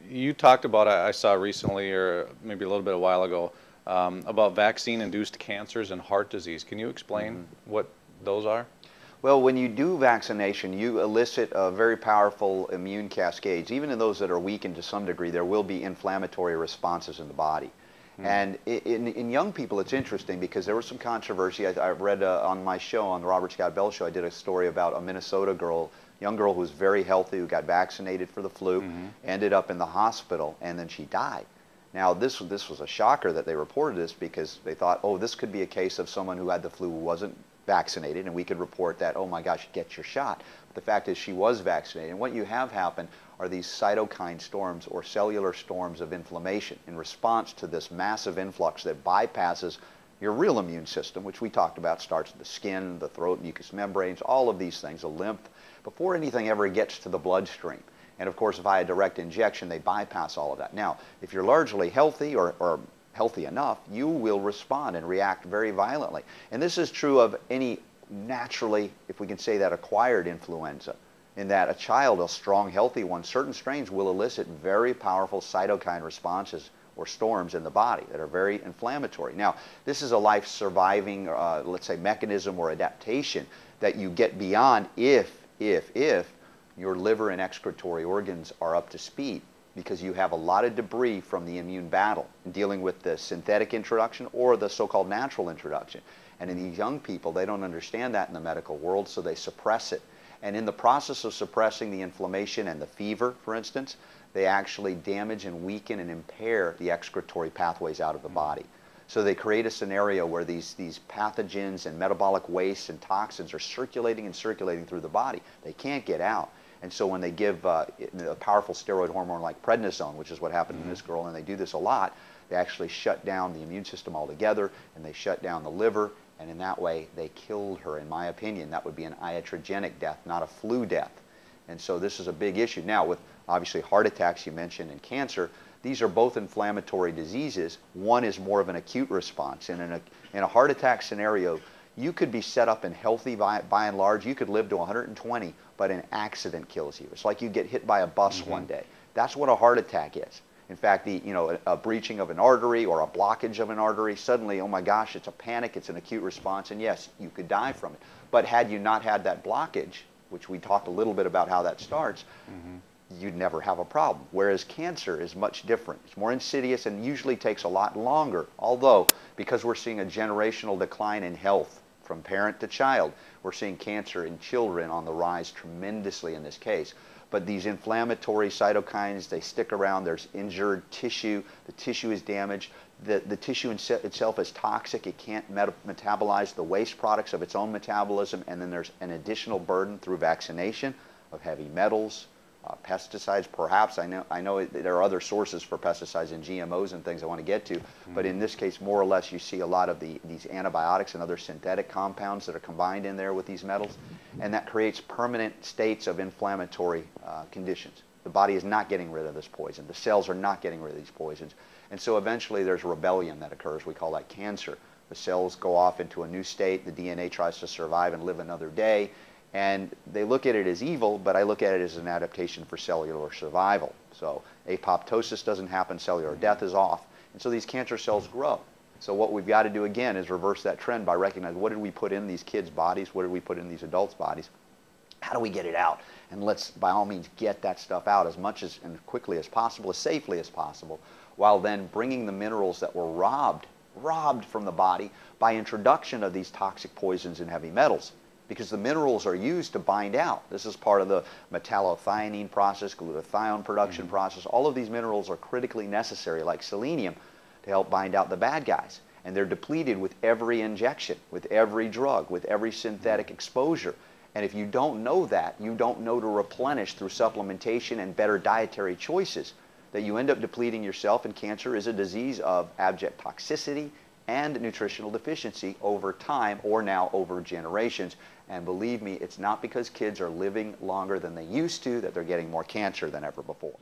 You talked about, I saw recently, or maybe a little bit a while ago, about vaccine-induced cancers and heart disease. Can you explain what those are? Well, when you do vaccination, you elicit very powerful immune cascades. Even in those that are weakened to some degree, there will be inflammatory responses in the body. And in young people, it's interesting because there was some controversy. I read on my show, on the Robert Scott Bell Show, I did a story about a Minnesota girl, young girl who was very healthy, who got vaccinated for the flu, ended up in the hospital, and then she died. Now, this was a shocker that they reported this because they thought, oh, this could be a case of someone who had the flu who wasn't vaccinated, and we could report that, oh my gosh, get your shot. But the fact is she was vaccinated. And what you have happen are these cytokine storms or cellular storms of inflammation in response to this massive influx that bypasses your real immune system, which we talked about, starts with the skin, the throat, mucous membranes, all of these things, the lymph, before anything ever gets to the bloodstream. And of course, if I had direct injection, they bypass all of that. Now, if you're largely healthy or healthy enough, you will respond and react very violently. And this is true of any naturally, if we can say that, acquired influenza, in that a child, a strong, healthy one, certain strains will elicit very powerful cytokine responses or storms in the body that are very inflammatory. Now, this is a life-surviving, let's say, mechanism or adaptation that you get beyond if your liver and excretory organs are up to speed, because you have a lot of debris from the immune battle in dealing with the synthetic introduction or the so-called natural introduction. And in these young people, they don't understand that in the medical world, so they suppress it. And in the process of suppressing the inflammation and the fever, for instance, they actually damage and weaken and impair the excretory pathways out of the body. So they create a scenario where these pathogens and metabolic wastes and toxins are circulating and circulating through the body. They can't get out. And so when they give a powerful steroid hormone like prednisone, which is what happened in this girl, and they do this a lot, they actually shut down the immune system altogether, and they shut down the liver, and in that way they killed her. In my opinion, that would be an iatrogenic death, not a flu death. And so this is a big issue. Now, with obviously heart attacks you mentioned and cancer, these are both inflammatory diseases. One is more of an acute response. And in a heart attack scenario, you could be set up and healthy by and large. You could live to 120, but an accident kills you. It's like you get hit by a bus one day. That's what a heart attack is. In fact, a breaching of an artery or a blockage of an artery, suddenly, oh my gosh, it's a panic, it's an acute response, and yes, you could die from it. But had you not had that blockage, which we talked a little bit about how that starts, you'd never have a problem. Whereas cancer is much different. It's more insidious and usually takes a lot longer. Although, because we're seeing a generational decline in health from parent to child, we're seeing cancer in children on the rise tremendously in this case. But these inflammatory cytokines, they stick around. There's injured tissue. The tissue is damaged. The tissue itself is toxic. It can't metabolize the waste products of its own metabolism. And then there's an additional burden through vaccination of heavy metals, pesticides, perhaps. I know there are other sources for pesticides and GMOs and things I want to get to, but in this case, more or less, you see a lot of these antibiotics and other synthetic compounds that are combined in there with these metals, and that creates permanent states of inflammatory conditions. The body is not getting rid of this poison. The cells are not getting rid of these poisons, and so eventually there's rebellion that occurs. We call that cancer. The cells go off into a new state. The DNA tries to survive and live another day. And they look at it as evil, but I look at it as an adaptation for cellular survival. So apoptosis doesn't happen, cellular death is off, and so these cancer cells grow. So what we've got to do again is reverse that trend by recognizing what did we put in these kids' bodies, what did we put in these adults' bodies, how do we get it out? And let's, by all means, get that stuff out as much as and quickly as possible, as safely as possible, while then bringing the minerals that were robbed from the body by introduction of these toxic poisons and heavy metals. Because the minerals are used to bind out. This is part of the metallothionein process, glutathione production process. All of these minerals are critically necessary, like selenium, to help bind out the bad guys. And they're depleted with every injection, with every drug, with every synthetic exposure. And if you don't know that, you don't know to replenish through supplementation and better dietary choices, that you end up depleting yourself, and cancer is a disease of abject toxicity and nutritional deficiency over time, or now over generations. And believe me, it's not because kids are living longer than they used to that they're getting more cancer than ever before.